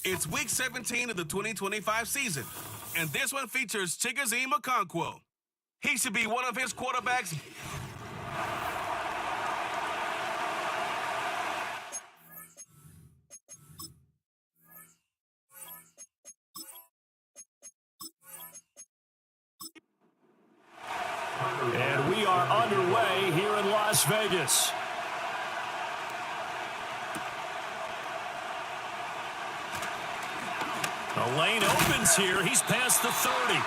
It's Week 17 of the 2025 season, and this one features Chigoziem Okonkwo. He should be one of his quarterbacks. And we are underway here in Las Vegas. The lane opens here. He's past the 30.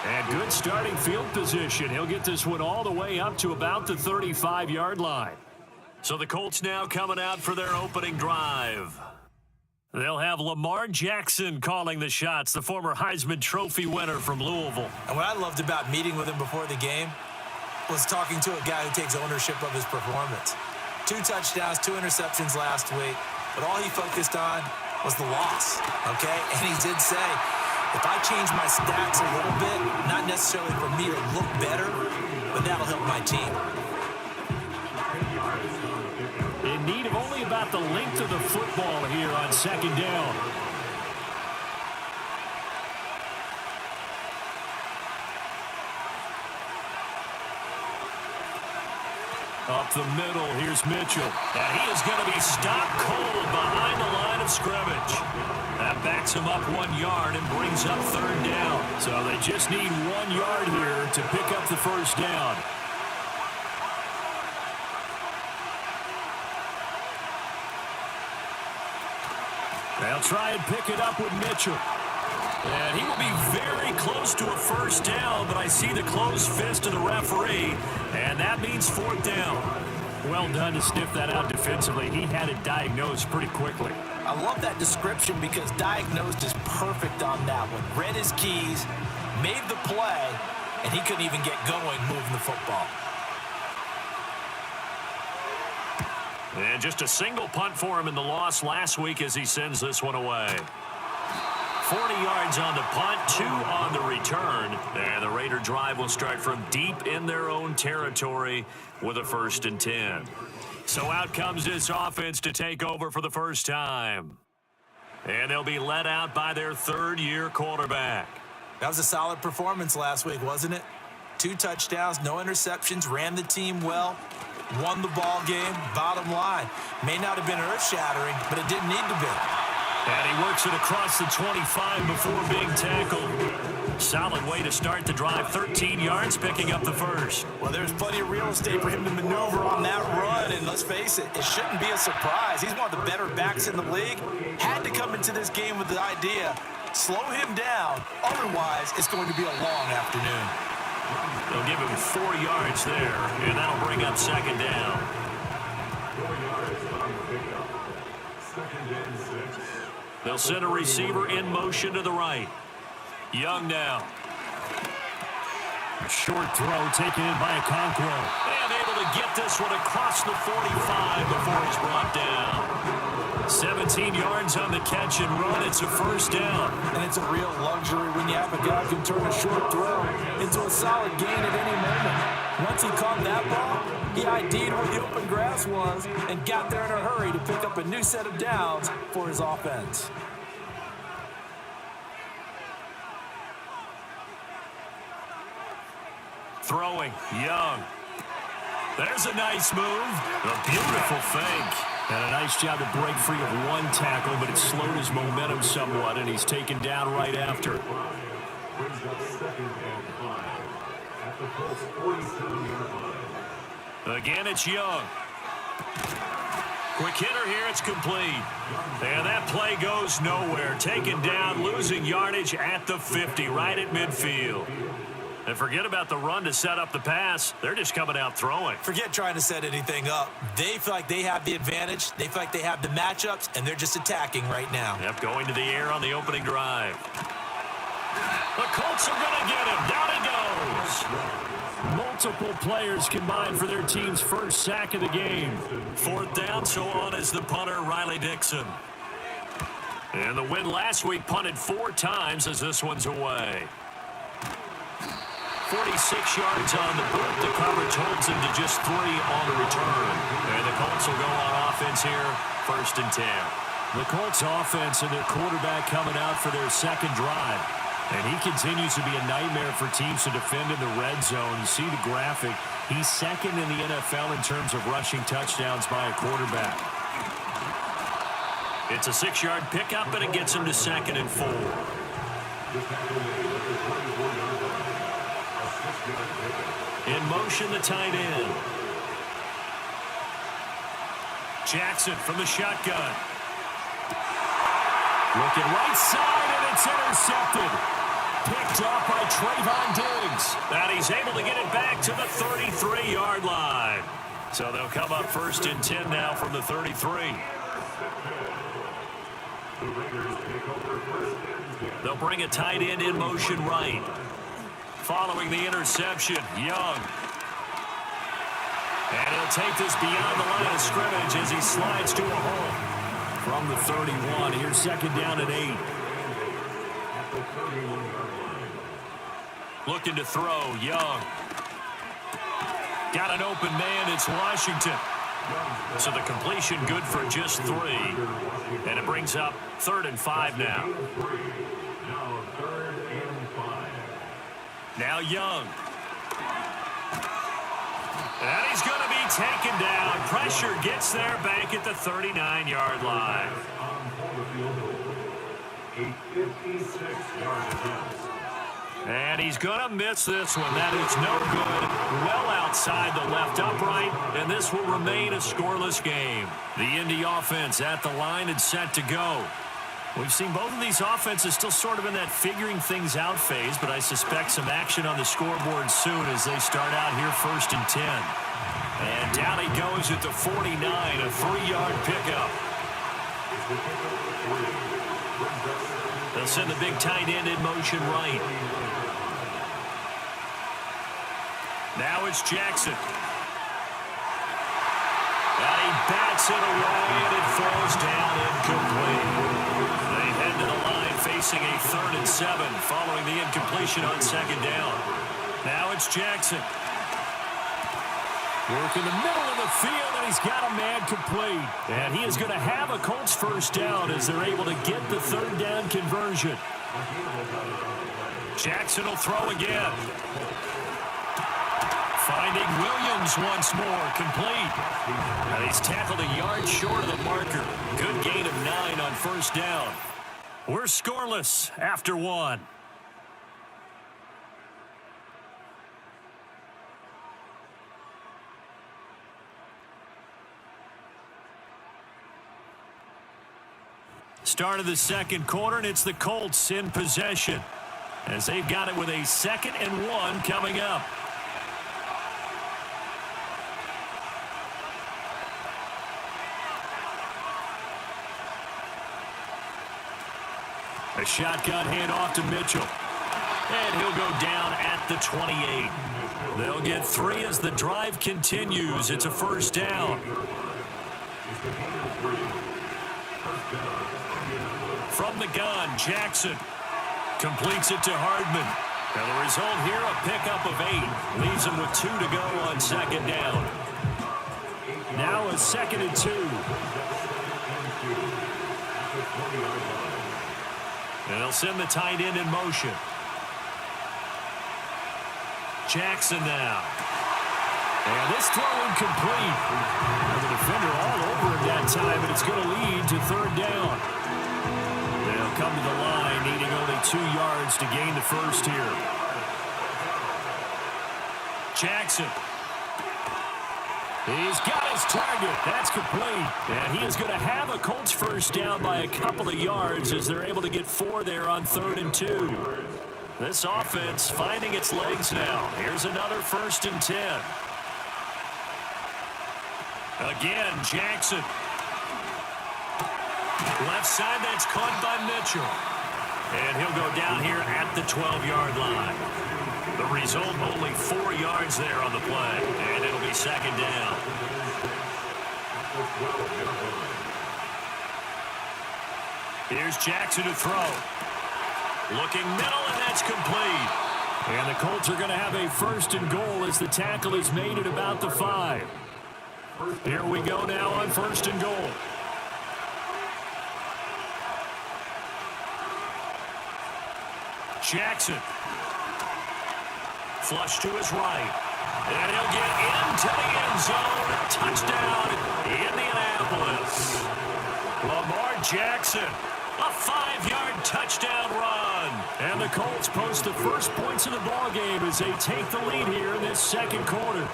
And good starting field position. He'll get this one all the way up to about the 35-yard line. So the Colts now coming out for their opening drive. They'll have Lamar Jackson calling the shots, the former Heisman Trophy winner from Louisville. And what I loved about meeting with him before the game was talking to a guy who takes ownership of his performance. 2 touchdowns, 2 interceptions last week, but all he focused on was the loss, okay? And he did say, if I change my stats a little bit, not necessarily for me to look better, but that'll help my team. In need of only about the length of the football here on second down. Up the middle, here's Mitchell. And he is going to be stopped cold behind the line of scrimmage. That backs him up 1 yard and brings up third down. So they just need 1 yard here to pick up the first down. They'll try and pick it up with Mitchell. And he will be very close to a first down, but I see the closed fist of the referee, and that means fourth down. Well done to sniff that out defensively. He had it diagnosed pretty quickly. I love that description because diagnosed is perfect on that one. Read his keys, made the play, and he couldn't even get going moving the football. And just a single punt for him in the loss last week as he sends this one away. 40 yards on the punt, 2 on the return. And the Raider drive will start from deep in their own territory with a 1st and 10. So out comes this offense to take over for the first time. And they'll be led out by their 3rd-year quarterback. That was a solid performance last week, wasn't it? 2 touchdowns, no interceptions, ran the team well, won the ball game. Bottom line, may not have been earth-shattering, but it didn't need to be. And he works it across the 25 before being tackled. Solid way to start the drive. 13 yards, picking up the first. Well, there's plenty of real estate for him to maneuver on that run. And let's face it, it shouldn't be a surprise. He's one of the better backs in the league. Had to come into this game with the idea, slow him down. Otherwise, it's going to be a long afternoon. They'll give him 4 yards there, and that'll bring up second down. They'll send a receiver in motion to the right. Young now. A short throw taken in by Okonkwo. And able to get this one across the 45 before he's brought down. 17 yards on the catch and run. It's a first down. And it's a real luxury when you have a guy who can turn a short throw into a solid gain at any moment. Once he caught that ball, he ID'd where the open grass was and got there in a hurry to pick up a new set of downs for his offense. Throwing, Young. There's a nice move. A beautiful fake. And a nice job to break free of 1 tackle, but it slowed his momentum somewhat, and he's taken down right after. Again, it's Young. Quick hitter here, it's complete. And that play goes nowhere. Taken down, losing yardage at the 50, right at midfield. And forget about the run to set up the pass. They're just coming out throwing. Forget trying to set anything up. They feel like they have the advantage. They feel like they have the matchups, and they're just attacking right now. Yep, going to the air on the opening drive. The Colts are going to get him. Down he goes. Multiple players combined for their team's first sack of the game. 4th down, so on is the punter, Riley Dixon. And the win last week punted 4 times as this one's away. 46 yards on the boot. The coverage holds him to just 3 on the return. And the Colts will go on offense here, 1st and 10. The Colts offense and their quarterback coming out for their second drive. And he continues to be a nightmare for teams to defend in the red zone. You see the graphic. He's second in the NFL in terms of rushing touchdowns by a quarterback. It's a 6-yard pickup, and it gets him to 2nd and 4. In motion, the tight end. Jackson from the shotgun. Looking right side, and it's intercepted. Picked off by Trayvon Diggs. And he's able to get it back to the 33-yard line. So they'll come up 1st and 10 now from the 33. They'll bring a tight end in motion right. Following the interception, Young. And he'll take this beyond the line of scrimmage as he slides to a hole. From the 31, here's 2nd down and 8. Looking to throw, Young. Got an open man, it's Washington. So the completion good for just 3. And it brings up 3rd and 5 now. Now Young. And he's going to be taken down. Pressure gets there back at the 39-yard line. And he's going to miss this one. That is no good. Well outside the left upright, and this will remain a scoreless game. The Indy offense at the line and set to go. We've seen both of these offenses still sort of in that figuring things out phase, but I suspect some action on the scoreboard soon as they start out here 1st and 10. And down he goes at the 49, a 3-yard pickup. They'll send the big tight end in motion right. Now it's Jackson. And he bats it away, and it falls down incomplete. They head to the line facing a 3rd and 7 following the incompletion on 2nd down. Now it's Jackson. Work in the middle of the field, and he's got a man complete. And he is going to have a Colts 1st down as they're able to get the 3rd down conversion. Jackson will throw again. Finding Williams once more, complete. And he's tackled a yard short of the marker. Good gain of 9 on 1st down. We're scoreless after 1. Start of the 2nd quarter, and it's the Colts in possession as they've got it with a 2nd and 1 coming up. A shotgun handoff to Mitchell. And he'll go down at the 28. They'll get 3 as the drive continues. It's a 1st down. From the gun, Jackson completes it to Hardman. And the result here, a pickup of 8. Leaves him with 2 to go on 2nd down. Now a 2nd and 2. And they'll send the tight end in motion. Jackson now. And this throw incomplete. And the defender all over him that time, but it's going to lead to 3rd down. They'll come to the line, needing only 2 yards to gain the 1st here. Jackson. He's got his target. That's complete. And he is going to have a Colts 1st down by a couple of yards as they're able to get 4 there on 3rd and 2. This offense finding its legs now. Here's another 1st and 10. Again, Jackson. Left side, that's caught by Mitchell. And he'll go down here at the 12-yard line. The result, only 4 yards there on the play. And it'll be 2nd down. Here's Jackson to throw. Looking middle, and that's complete. And the Colts are going to have a 1st and goal as the tackle is made at about the 5. Here we go now on 1st and goal. Jackson. Flush to his right. And he'll get into the end zone. Touchdown, Indianapolis. Lamar Jackson, a 5-yard touchdown run. And the Colts post the first points of the ballgame as they take the lead here in this second quarter.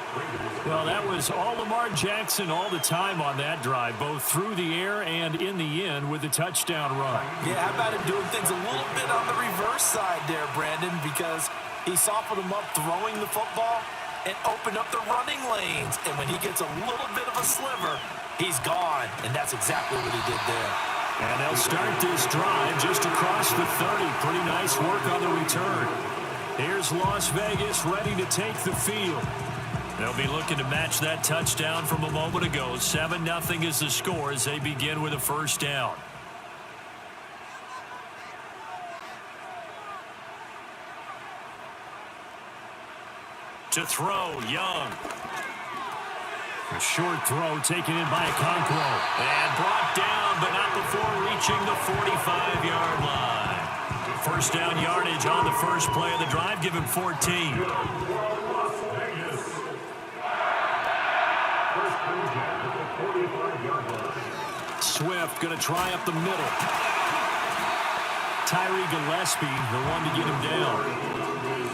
Well, that was all Lamar Jackson all the time on that drive, both through the air and in the end with the touchdown run. Yeah, how about him doing things a little bit on the reverse side there, Brandon, because he softened him up throwing the football and opened up the running lanes. And when he gets a little bit of a sliver, he's gone. And that's exactly what he did there. And they'll start this drive just across the 30. Pretty nice work on the return. Here's Las Vegas ready to take the field. They'll be looking to match that touchdown from a moment ago. 7-0 is the score as they begin with a first down. To throw, Young. A short throw taken in by Okonkwo. And brought down, but not before reaching the 45-yard line. First down yardage on the first play of the drive. Give him 14. Swift going to try up the middle. Tyree Gillespie, the one to get him down.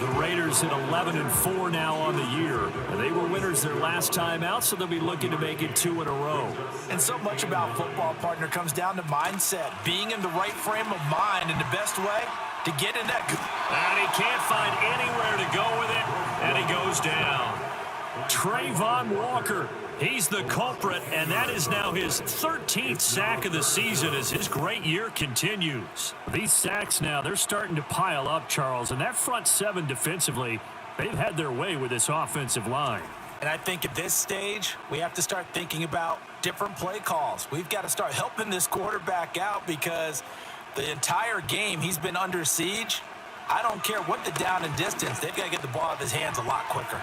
The Raiders at 11-4 now on the year. And they were winners their last time out, so they'll be looking to make it 2 in a row. And so much about football, partner, comes down to mindset. Being in the right frame of mind, and the best way to get in that. And he can't find anywhere to go with it, and he goes down. Trayvon Walker, he's the culprit, and that is now his 13th sack of the season as his great year continues. These sacks now, they're starting to pile up, Charles, and that front seven defensively, they've had their way with this offensive line. And I think at this stage, we have to start thinking about different play calls. We've got to start helping this quarterback out because the entire game he's been under siege. I don't care what the down and distance, they've got to get the ball out of his hands a lot quicker.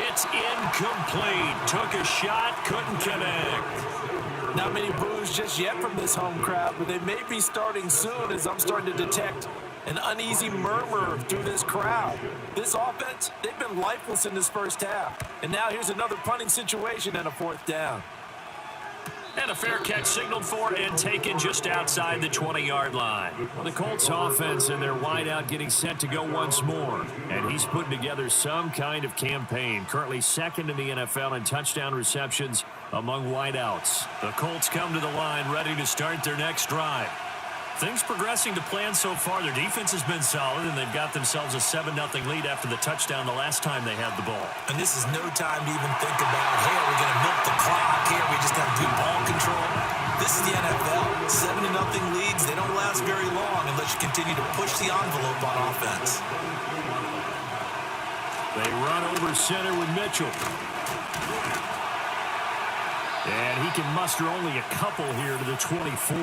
It's incomplete. Took a shot, couldn't connect. Not many boos just yet from this home crowd, but they may be starting soon as I'm starting to detect an uneasy murmur through this crowd. This offense, they've been lifeless in this first half. And now here's another punting situation and a fourth down. And a fair catch signaled for and taken just outside the 20-yard line. Well, the Colts offense and their wideout getting set to go once more. And he's putting together some kind of campaign. Currently second in the NFL in touchdown receptions among wideouts. The Colts come to the line ready to start their next drive. Things progressing to plan so far. Their defense has been solid, and they've got themselves a 7-0 lead after the touchdown the last time they had the ball. And this is no time to even think about, hey, are we going to milk the clock here? We just got to do ball control. This is the NFL. 7-0 leads, they don't last very long unless you continue to push the envelope on offense. They run over center with Mitchell. And he can muster only a couple here to the 24.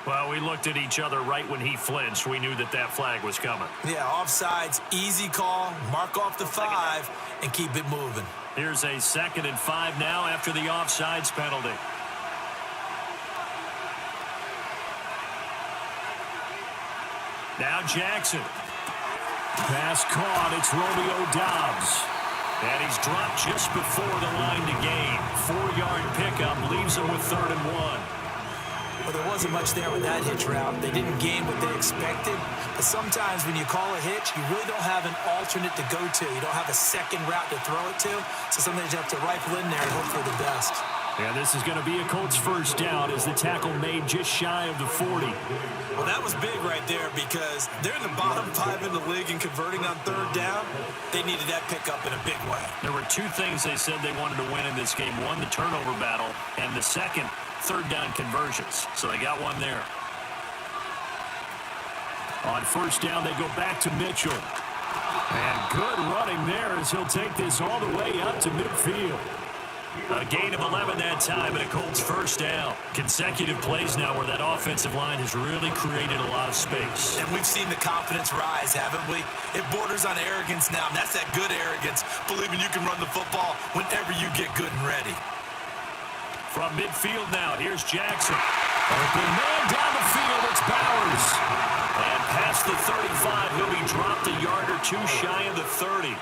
Well, we looked at each other right when he flinched. We knew that that flag was coming. Yeah, offsides, easy call, mark off the 5, and keep it moving. Here's a 2nd and 5 now after the offsides penalty. Now Jackson. Pass caught. It's Romeo Doubs. And he's dropped just before the line to gain. 4-yard pickup leaves him with 3rd and 1. Well, there wasn't much there with that hitch route. They didn't gain what they expected. But sometimes when you call a hitch, you really don't have an alternate to go to. You don't have a second route to throw it to. So sometimes you have to rifle in there and hope for the best. And this is going to be a Colts first down as the tackle made just shy of the 40. Well, that was big right there because they're in the bottom 5 in the league and converting on 3rd down. They needed that pickup in a big way. There were 2 things they said they wanted to win in this game. One, the turnover battle, and the second, 3rd down conversions. So they got one there. On first down, they go back to Mitchell. And good running there as he'll take this all the way up to midfield. A gain of 11 that time and a Colts first down. Consecutive plays now where that offensive line has really created a lot of space. And we've seen the confidence rise, haven't we? It borders on arrogance now, and that's that good arrogance, believing you can run the football whenever you get good and ready. From midfield now, here's Jackson. Open man down the field, it's Bowers. And past the 35, he'll be dropped a yard or two shy of the 30.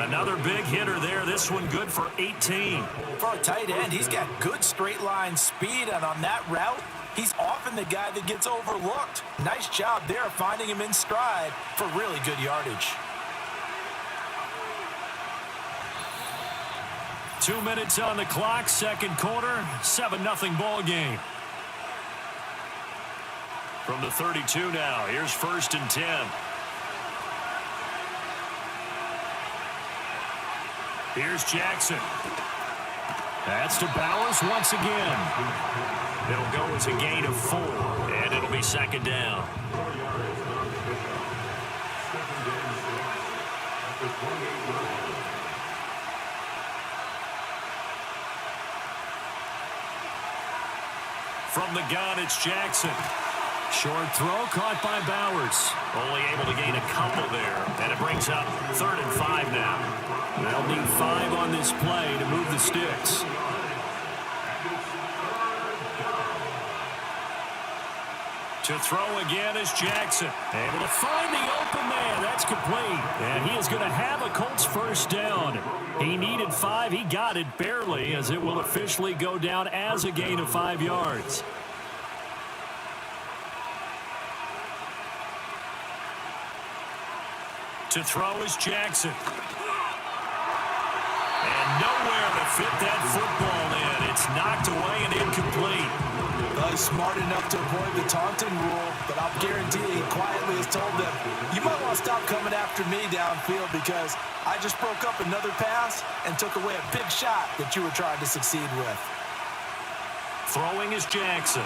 Another big hitter there. This one good for 18. For a tight end, he's got good straight line speed, and on that route, he's often the guy that gets overlooked. Nice job there finding him in stride for really good yardage. 2 minutes on the clock, second quarter, 7-0 ball game. From the 32 now, here's 1st and 10. Here's Jackson. That's to Bowers once again. It'll go as a gain of 4, and it'll be 2nd down. From the gun, it's Jackson. Short throw caught by Bowers. Only able to gain a couple there, and it brings up 3rd and 5 now. They'll need 5 on this play to move the sticks. To throw again is Jackson. Able to find the open man. That's complete. And he is going to have a Colts 1st down. He needed 5. He got it barely, as it will officially go down as a gain of 5 yards. To throw is Jackson. And nowhere to fit that football in. It's knocked away and incomplete. Well, he's smart enough to avoid the taunting rule, but I'll guarantee he quietly has told them, you might want to stop coming after me downfield because I just broke up another pass and took away a big shot that you were trying to succeed with. Throwing is Jackson.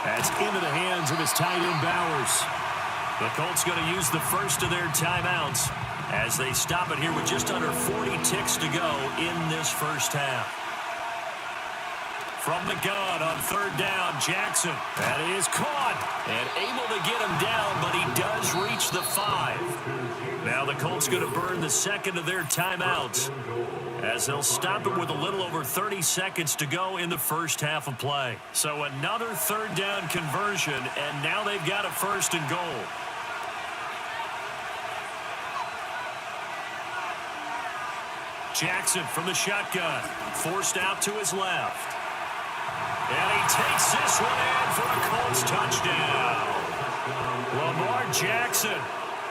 That's into the hands of his tight end Bowers. The Colts going to use the first of their timeouts as they stop it here with just under 40 ticks to go in this first half. From the gun on 3rd down, Jackson. That is caught and able to get him down, but he does reach the 5. Now the Colts going to burn the second of their timeouts as they'll stop it with a little over 30 seconds to go in the first half of play. So another 3rd down conversion, and now they've got a 1st and goal. Jackson from the shotgun, forced out to his left. And he takes this one in for a Colts touchdown. Lamar Jackson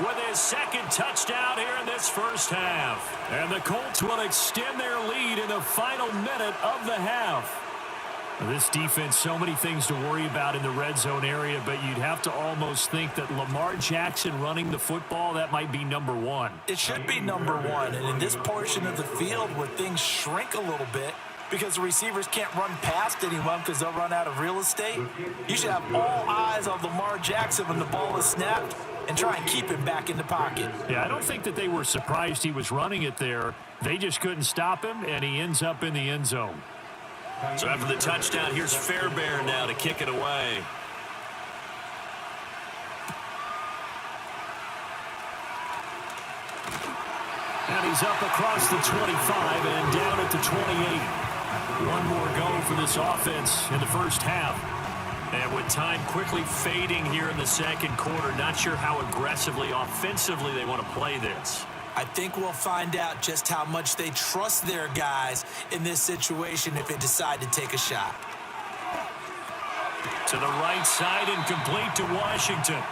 with his 2nd touchdown here in this first half. And the Colts will extend their lead in the final minute of the half. This defense, so many things to worry about in the red zone area, but you'd have to almost think that Lamar Jackson running the football, that might be number 1. It should be number 1, and in this portion of the field where things shrink a little bit because the receivers can't run past anyone because they'll run out of real estate, you should have all eyes on Lamar Jackson when the ball is snapped and try and keep him back in the pocket. Yeah, I don't think that they were surprised he was running it there. They just couldn't stop him, and he ends up in the end zone. So after the touchdown, here's Fairbairn now to kick it away. And he's up across the 25 and down at the 28. One more go for this offense in the first half. And with time quickly fading here in the second quarter, not sure how aggressively, offensively they want to play this. I think we'll find out just how much they trust their guys in this situation if they decide to take a shot. To the right side and complete to Washington.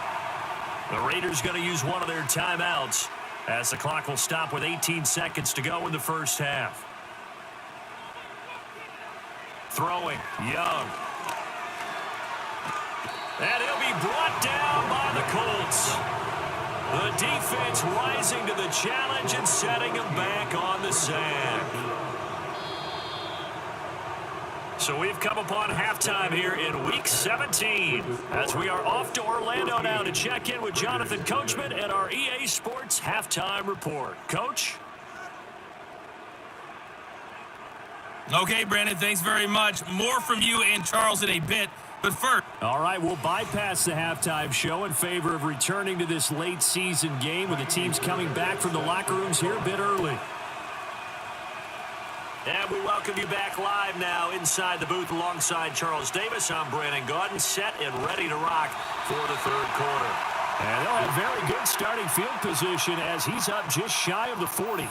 The Raiders going to use one of their timeouts as the clock will stop with 18 seconds to go in the first half. Throwing, Young. And he'll be brought down by the Colts. The defense rising to the challenge and setting him back on the sack. So we've come upon halftime here in Week 17 as we are off to Orlando now to check in with Jonathan Coachman and our EA Sports Halftime Report. Coach? Okay, Brandon, thanks very much. More from you and Charles in a bit. But first, all right, we'll bypass the halftime show in favor of returning to this late season game with the teams coming back from the locker rooms here a bit early. And we welcome you back live now inside the booth alongside Charles Davis. I'm Brandon Gaudin, set and ready to rock for the third quarter. And they'll have very good starting field position as he's up just shy of the 40.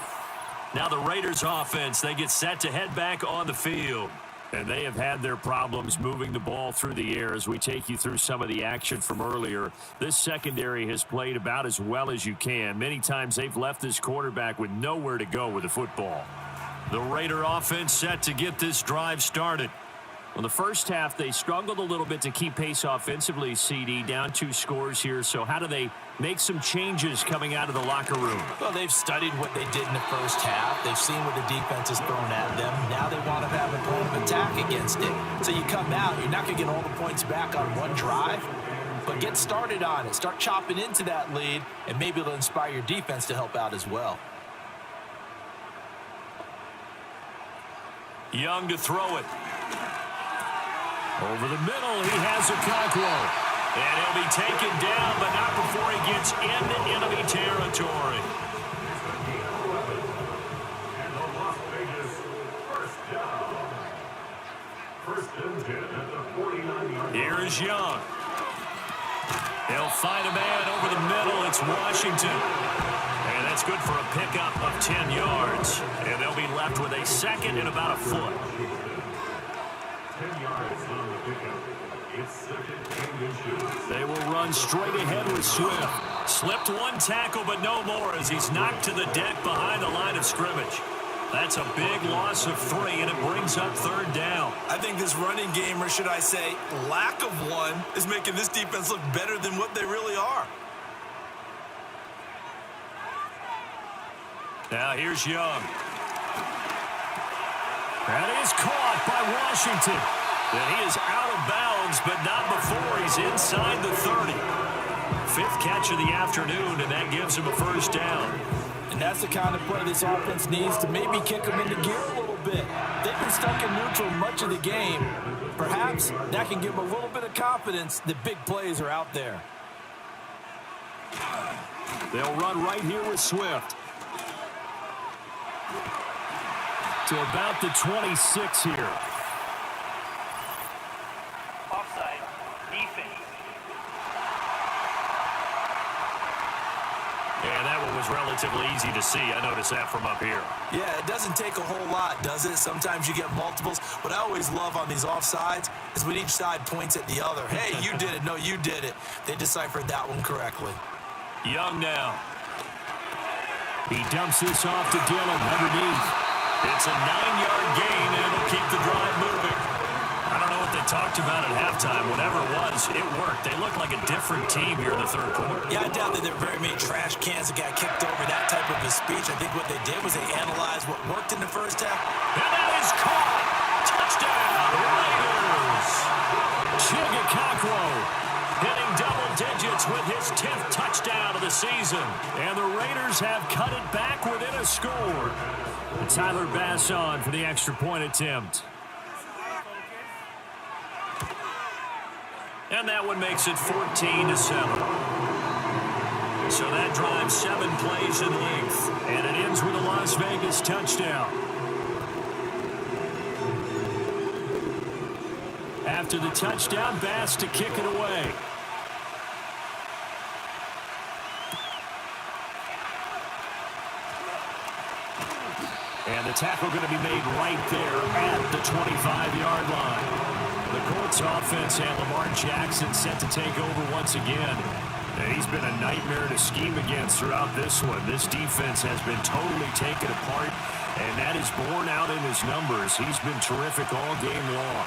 Now the Raiders offense, they get set to head back on the field. And they have had their problems moving the ball through the air as we take you through some of the action from earlier. This secondary has played about as well as you can. Many times they've left this quarterback with nowhere to go with the football. The Raider offense set to get this drive started. Well, the first half, they struggled a little bit to keep pace offensively, CD, down 2 scores here. So how do they make some changes coming out of the locker room? Well, they've studied what they did in the first half. They've seen what the defense has thrown at them. Now they want to have a plan of attack against it. So you come out, you're not going to get all the points back on one drive, but get started on it. Start chopping into that lead, and maybe it'll inspire your defense to help out as well. Young to throw it. Over the middle, he has Okonkwo. And he'll be taken down, but not before he gets into enemy territory. Here's Young. He'll find a man over the middle. It's Washington. And that's good for a pickup of 10 yards. And they'll be left with a second and about a foot. 10 yards on the pickup. It's second and inches. They will run straight ahead with Swift. Slipped one tackle, but no more as he's knocked to the deck behind the line of scrimmage. That's a big loss of 3, and it brings up third down. I think this running game, or should I say lack of one, is making this defense look better than what they really are. Now here's Young. That is caught by Washington. And he is out of bounds, but not before he's inside the 30. 5th catch of the afternoon, and that gives him a first down. And that's the kind of play this offense needs to maybe kick them into gear a little bit. They've been stuck in neutral much of the game. Perhaps that can give them a little bit of confidence that big plays are out there. They'll run right here with Swift. To about the 26 here. Offside. Defense. And that one was relatively easy to see. I noticed that from up here. Yeah, it doesn't take a whole lot, does it? Sometimes you get multiples. What I always love on these offsides is when each side points at the other. Hey, you did it. No, you did it. They deciphered that one correctly. Young now. He dumps this off to Dillon underneath. It's a 9-yard gain, and it'll keep the drive moving. I don't know what they talked about at halftime. Whatever it was, it worked. They looked like a different team here in the third quarter. Yeah, I doubt that there were very many trash cans that got kicked over that type of a speech. I think what they did was they analyzed what worked in the first half. And that is caught. Touchdown, Raiders. Okonkwo Hitting double digits with his 10th touchdown of the season. And the Raiders have cut it back within a score. And Tyler Bass on for the extra point attempt. And that one makes it 14-7. So that drives 7 plays in length. And it ends with a Las Vegas touchdown. After the touchdown, Bass to kick it away. And the tackle going to be made right there at the 25-yard line. The Colts offense and Lamar Jackson set to take over once again. And he's been a nightmare to scheme against throughout this one. This defense has been totally taken apart, and that is borne out in his numbers. He's been terrific all game long.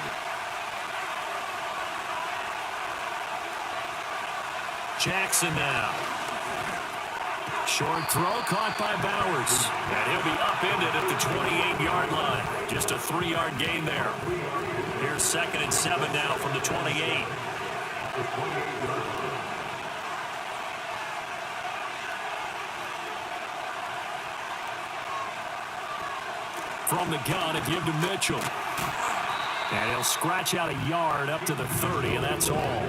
Jackson now. Short throw caught by Bowers. And he'll be upended at the 28-yard line. Just a 3-yard gain there. Here's 2nd and 7 now from the 28. From the gun, a give to Mitchell. And he'll scratch out a yard up to the 30, and that's all.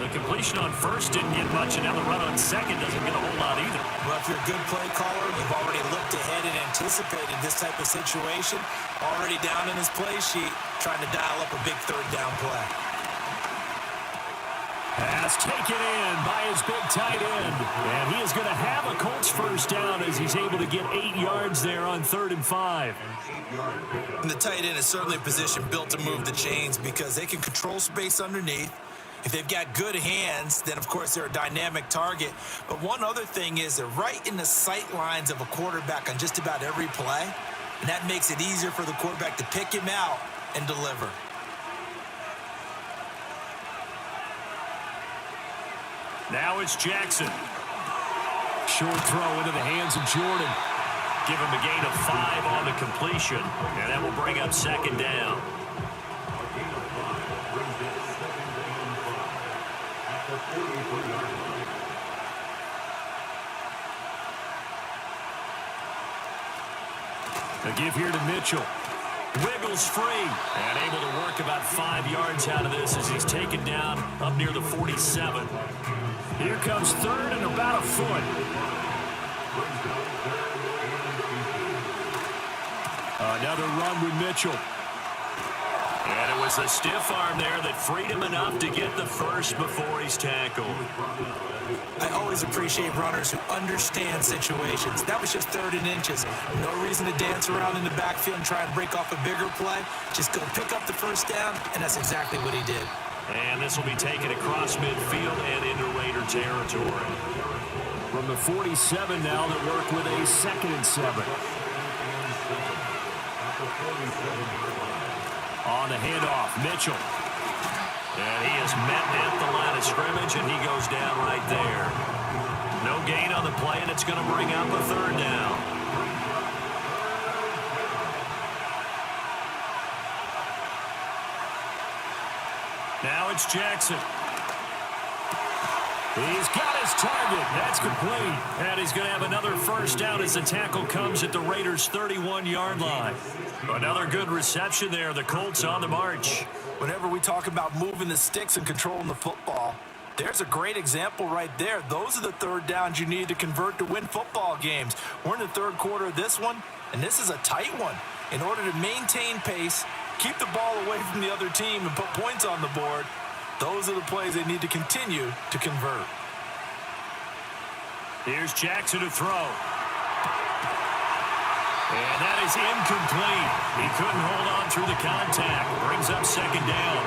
The completion on first didn't get much, and now the run on second doesn't get a whole lot either. Well, if you're a good play caller, you've already looked ahead and anticipated this type of situation. Already down in his play sheet, trying to dial up a big third down play. Pass taken in by his big tight end. And he is going to have a Colts first down as he's able to get 8 yards there on 3rd and 5. And the tight end is certainly a position built to move the chains because they can control space underneath. If they've got good hands, then, of course, they're a dynamic target. But one other thing is they're right in the sight lines of a quarterback on just about every play. And that makes it easier for the quarterback to pick him out and deliver. Now it's Jackson. Short throw into the hands of Jordan. Give him a gain of 5 on the completion, and that will bring up 2nd down. A give here to Mitchell. Wiggles free and able to work about 5 yards out of this as he's taken down up near the 47. Here comes 3rd and about a foot. Another run with Mitchell. And it was a stiff arm there that freed him enough to get the first before he's tackled. I always appreciate runners who understand situations. That was just 3rd and inches. No reason to dance around in the backfield and try and break off a bigger play. Just go pick up the first down, and that's exactly what he did. And this will be taken across midfield and into Raider territory. From the 47 now, they work with a 2nd and 7. On the handoff, Mitchell. And he is met at the line of scrimmage, and he goes down right there. No gain on the play, and it's going to bring up a 3rd down. Now it's Jackson. He's got his target. That's complete. And he's going to have another first down as the tackle comes at the Raiders' 31-yard line. Another good reception there. The Colts on the march. Whenever we talk about moving the sticks and controlling the football, there's a great example right there. Those are the 3rd downs you need to convert to win football games. We're in the 3rd quarter of this one, and this is a tight one. In order to maintain pace, keep the ball away from the other team, and put points on the board, those are the plays they need to continue to convert. Here's Jackson to throw. And that is incomplete. He couldn't hold on through the contact. Brings up 2nd down.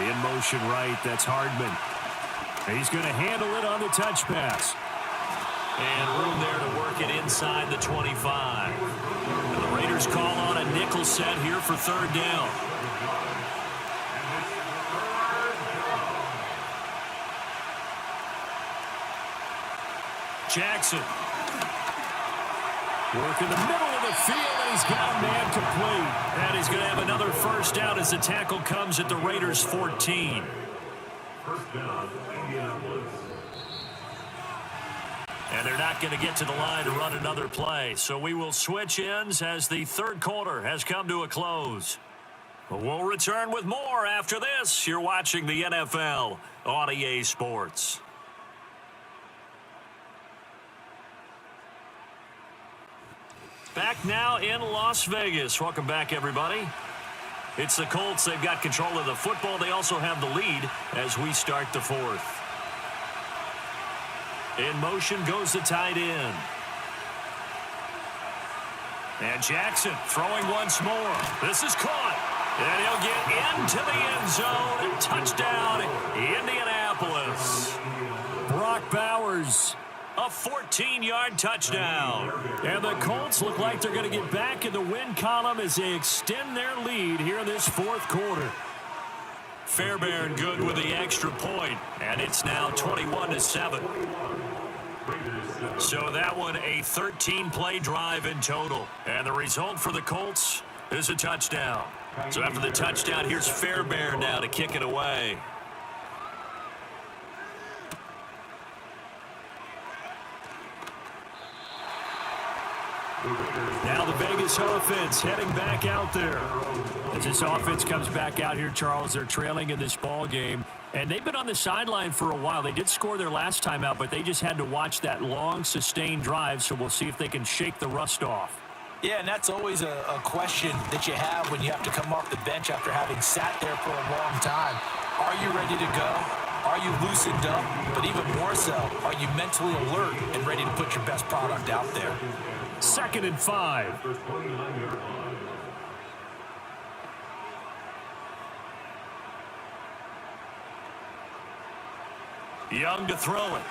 In motion right, that's Hardman. He's going to handle it on the touch pass. And room there to work it inside the 25. And the Raiders call on a nickel set here for 3rd down. Jackson. Work in the middle of the field, and he's got a man complete. And he's going to have another first down as the tackle comes at the Raiders' 14. First down, Indianapolis. And they're not going to get to the line to run another play. So we will switch ends as the 3rd quarter has come to a close. We'll return with more after this. You're watching the NFL on EA Sports. Back now in Las Vegas. Welcome back, everybody. It's the Colts. They've got control of the football. They also have the lead as we start the 4th. In motion goes the tight end. And Jackson throwing once more. This is caught. And he'll get into the end zone. And touchdown, Indianapolis. Brock Bowers. A 14-yard touchdown. And the Colts look like they're going to get back in the win column as they extend their lead here in this 4th quarter. Fairbairn good with the extra point, and it's now 21-7. So that one a 13-play drive in total. And the result for the Colts is a touchdown. So after the touchdown, here's Fairbairn now to kick it away. Now the Vegas offense heading back out there. As this offense comes back out here, Charles, they're trailing in this ball game. And they've been on the sideline for a while. They did score their last time out, but they just had to watch that long, sustained drive, so we'll see if they can shake the rust off. Yeah, and that's always a question that you have when you have to come off the bench after having sat there for a long time. Are you ready to go? Are you loosened up? But even more so, are you mentally alert and ready to put your best product out there? 2nd and 5. Young to throw it.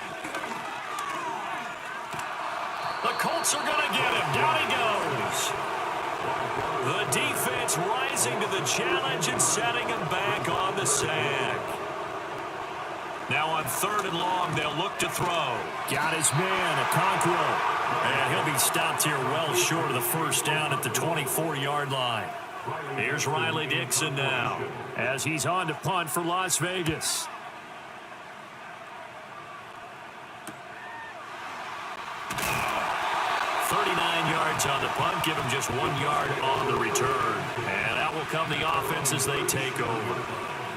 The Colts are going to get him. Down he goes. The defense rising to the challenge and setting him back on the sack. Now on 3rd and long, they'll look to throw. Got his man, Okonkwo. And he'll be stopped here well short of the first down at the 24-yard line. Here's Riley Dixon now as he's on to punt for Las Vegas. On the punt, give him just 1 yard on the return. And out will come the offense as they take over.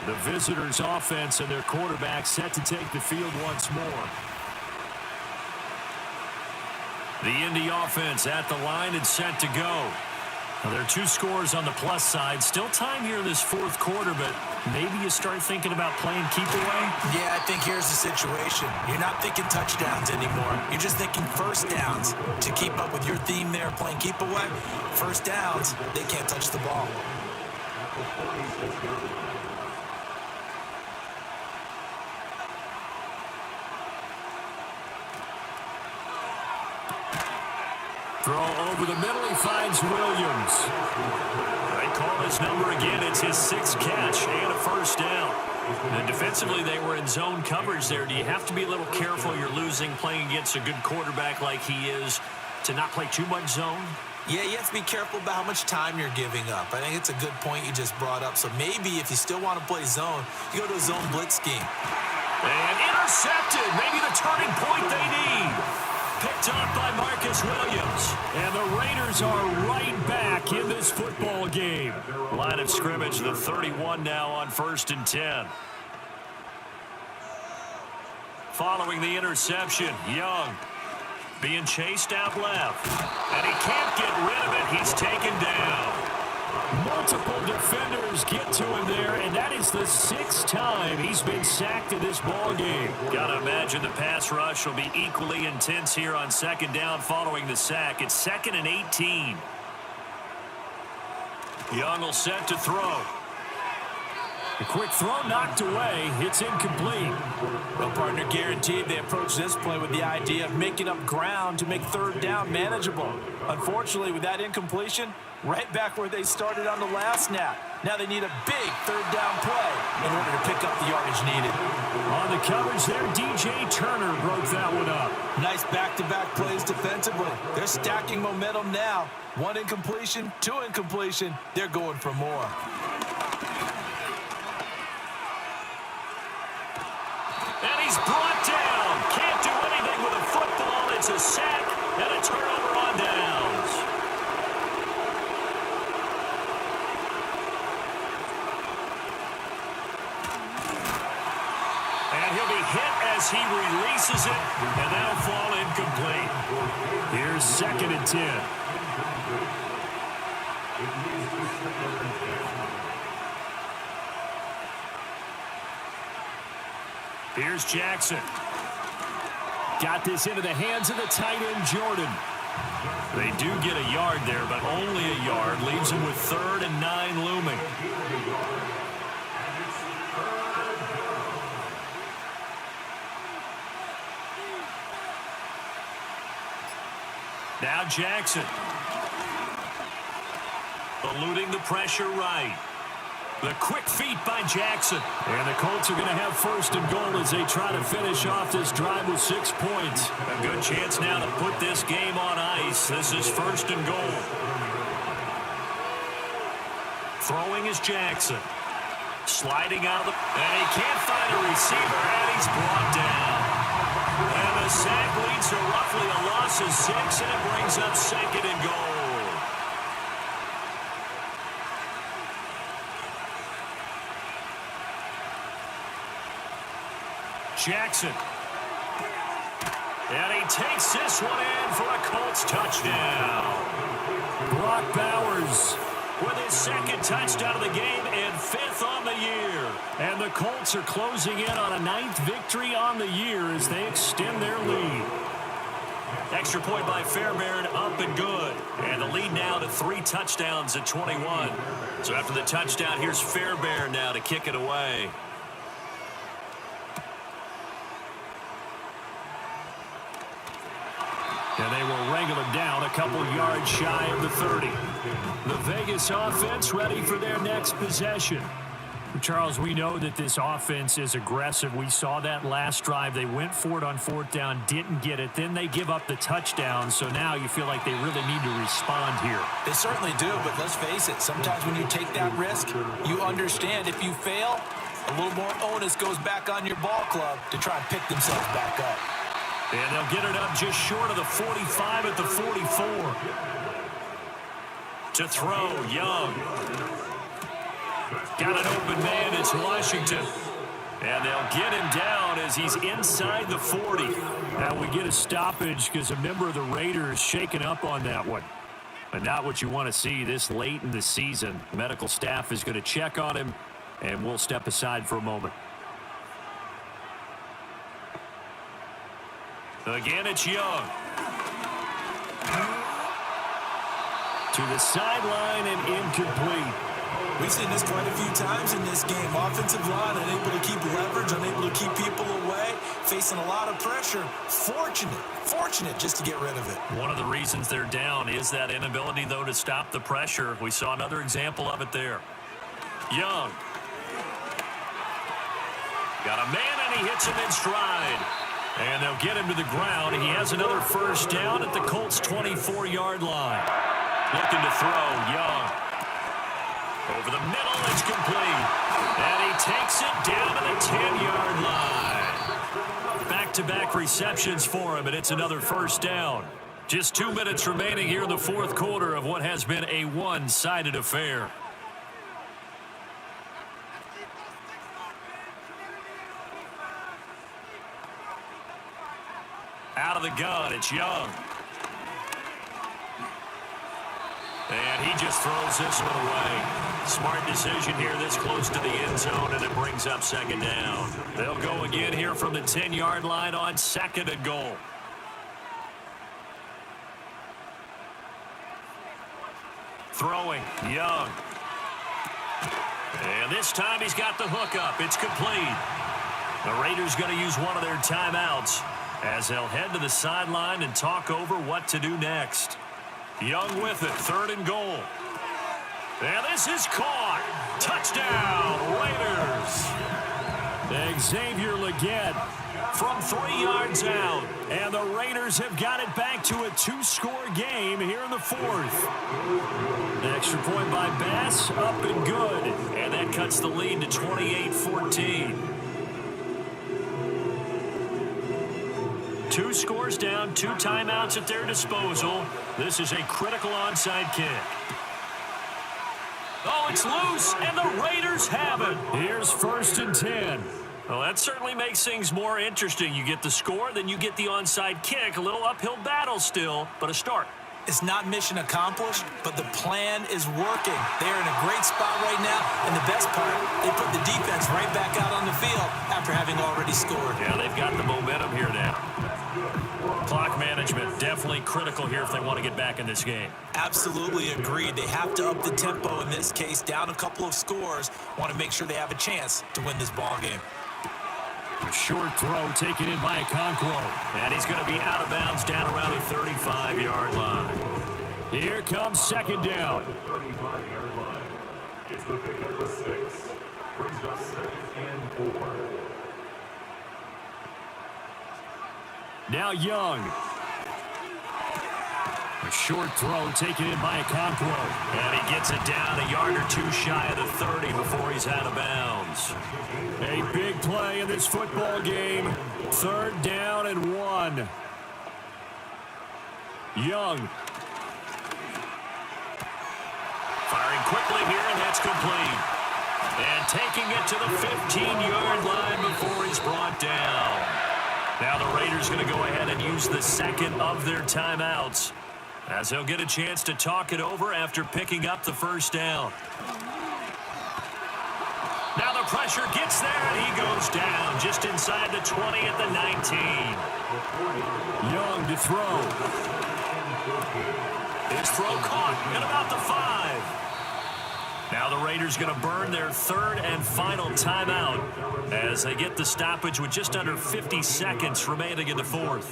The visitors' offense and their quarterback set to take the field once more. The Indy offense at the line and set to go. Now, there are 2 scores on the plus side. Still time here in this 4th quarter, but maybe you start thinking about playing keep away? Yeah, I think here's the situation. You're not thinking touchdowns anymore. You're just thinking first downs. To keep up with your theme there, playing keep away, first downs, they can't touch the ball. Throw over the middle, he finds Williams. They call his number again. It's his 6th catch and a first down. And defensively, they were in zone coverage there. Do you have to be a little careful? You're losing playing against a good quarterback like he is to not play too much zone? Yeah, you have to be careful about how much time you're giving up. I think it's a good point you just brought up. So maybe if you still want to play zone, you go to a zone blitz scheme. And intercepted. Maybe the turning point they need. Picked up by Marcus Williams. And the Raiders are right back in this football game. Line of scrimmage, the 31 now on 1st and 10. Following the interception, Young being chased out left. And he can't get rid of it. He's taken down. Multiple defenders get to him there, and that is the 6th time he's been sacked in this ball game. Gotta imagine the pass rush will be equally intense here on 2nd down following the sack. It's 2nd and 18. Young will set to throw. A quick throw knocked away. It's incomplete. Well, partner, guaranteed they approach this play with the idea of making up ground to make 3rd down manageable. Unfortunately, with that incompletion, right back where they started on the last snap. Now they need a big 3rd down play in order to pick up the yardage needed. On the coverage there, DJ Turner broke that one up. Nice back-to-back plays defensively. They're stacking momentum now. 1 incompletion, 2 incompletion. They're going for more. And he's brought down. Can't do anything with a football. It's a sack and a turnover on downs. And he'll be hit as he releases it, and that'll fall incomplete. Here's 2nd and 10. Here's Jackson. Got this into the hands of the tight end, Jordan. They do get a yard there, but only a yard. Leaves them with 3rd and 9 looming. Now Jackson. Eluding the pressure right. The quick feet by Jackson. And the Colts are going to have 1st and goal as they try to finish off this drive with 6 points. A good chance now to put this game on ice. This is 1st and goal. Throwing is Jackson. Sliding out of the... And he can't find a receiver, and he's brought down. And the The sack leads to roughly a loss of 6, and it brings up 2nd and goal. Jackson. And he takes this one in for a Colts touchdown. Brock Bowers with his 2nd touchdown of the game and 5th on the year. And the Colts are closing in on a 9th victory on the year as they extend their lead. Extra point by Fairbairn, up and good. And the lead now to 3 touchdowns at 21. So after the touchdown, here's Fairbairn now to kick it away. And they will wrangle it down a couple yards shy of the 30. The Vegas offense ready for their next possession. Charles, we know that this offense is aggressive. We saw that last drive. They went for it on 4th down, didn't get it. Then they give up the touchdown. So now you feel like they really need to respond here. They certainly do, but let's face it. Sometimes when you take that risk, you understand if you fail, a little more onus goes back on your ball club to try and pick themselves back up. And they'll get it up just short of the 45 at the 44. To throw, Young. Got an open man, it's Washington. And they'll get him down as he's inside the 40. Now we get a stoppage because a member of the Raiders shaken up on that one. But not what you want to see this late in the season. Medical staff is going to check on him, and we'll step aside for a moment. Again, it's Young. To the sideline and incomplete. We've seen this quite a few times in this game. Offensive line unable to keep leverage, unable to keep people away, facing a lot of pressure. Fortunate just to get rid of it. One of the reasons they're down is that inability, though, to stop the pressure. We saw another example of it there. Young. Got a man, and he hits him in stride. And they'll get him to the ground. He has another 1st down at the Colts' 24-yard line. Looking to throw, Young. Over the middle, it's complete. And he takes it down to the 10-yard line. Back-to-back receptions for him, and it's another 1st down. Just 2 minutes remaining here in the 4th quarter of what has been a one-sided affair. Out of the gun, it's Young. And he just throws this one away. Smart decision here this close to the end zone, and it brings up 2nd down. They'll go again here from the 10-yard line on 2nd and goal. Throwing, Young. And this time he's got the hook up. It's complete. The Raiders going to use one of their timeouts as they'll head to the sideline and talk over what to do next. Young with it, 3rd and goal. And this is caught. Touchdown, Raiders. Xavier Legette from 3 yards out. And the Raiders have got it back to a 2-score game here in the 4th. The extra point by Bass, up and good. And that cuts the lead to 28-14. 2 scores down, 2 timeouts at their disposal. This is a critical onside kick. Oh, it's loose, and the Raiders have it. Here's 1st and 10. Well, that certainly makes things more interesting. You get the score, then you get the onside kick. A little uphill battle still, but a start. It's not mission accomplished, but the plan is working. They're in a great spot right now, and the best part, they put the defense right back out on the field after having already scored. Yeah, they've got the momentum here now. Clock management definitely critical here if they want to get back in this game. Absolutely agreed. They have to up the tempo in this case, down a couple of scores. Want to make sure they have a chance to win this ball game. A short throw taken in by Okonkwo. And he's going to be out of bounds down around the 35-yard line. Here comes 2nd down. 35-yard line. It's the pick of the 6. Brings up 2nd and 4. Now Young. A short throw taken in by Okonkwo. And he gets it down a yard or 2 shy of the 30 before he's out of bounds. A big play play in this football game. 3rd down and 1. Young. Firing quickly here, and that's complete. And taking it to the 15-yard line before he's brought down. Now the Raiders going to go ahead and use the second of their timeouts, as they'll get a chance to talk it over after picking up the first down. Now the pressure gets there, and he goes down just inside the 20 at the 19. Young to throw. His throw caught at about the 5. Now the Raiders going to burn their 3rd and final timeout as they get the stoppage with just under 50 seconds remaining in the 4th.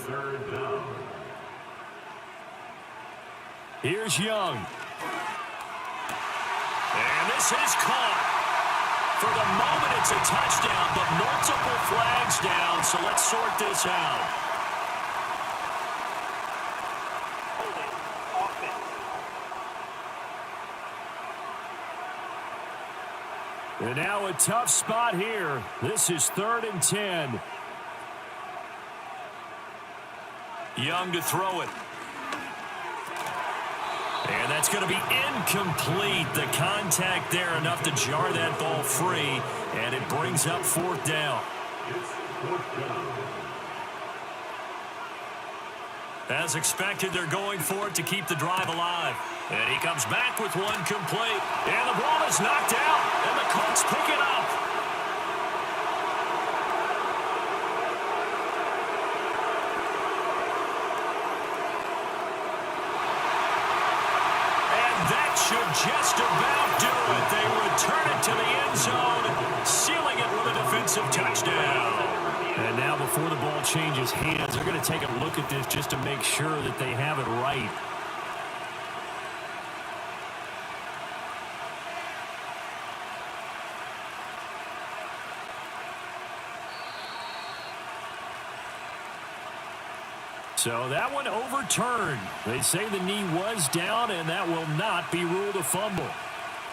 Here's Young. And this is caught. For the moment, it's a touchdown, but multiple flags down, so let's sort this out. And now a tough spot here. This is 3rd and 10. Young to throw it. And that's going to be incomplete. The contact there enough to jar that ball free, and it brings up 4th down. As expected, they're going for it to keep the drive alive. And he comes back with one complete. And the ball is knocked out, and the Colts pick it up. And that should just about do it. They return it to the end zone, sealing it with a defensive touchdown. And now before the ball changes hands, they're going to take a look at this just to make sure that they have it right. So that one overturned. They say the knee was down, and that will not be ruled a fumble.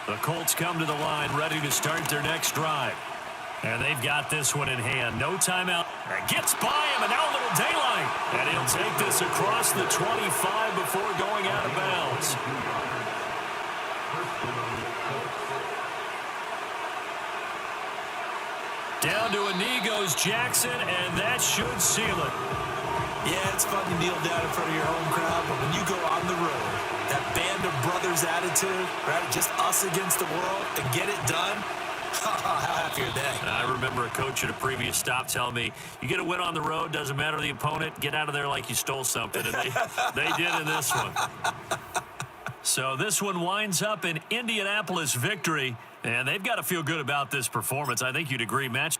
The Colts come to the line ready to start their next drive. And they've got this one in hand. No timeout. Gets by him, and now a little daylight. And he'll take this across the 25 before going out of bounds. Down to a knee goes Jackson, and that should seal it. Yeah, it's fun to kneel down in front of your home crowd, but when you go on the road, that band of brothers attitude, right, just us against the world, and get it done, how happy are they? I remember a coach at a previous stop telling me, you get a win on the road, doesn't matter the opponent, get out of there like you stole something. And they did in this one. So this one winds up an Indianapolis victory, and they've got to feel good about this performance. I think you'd agree, Match.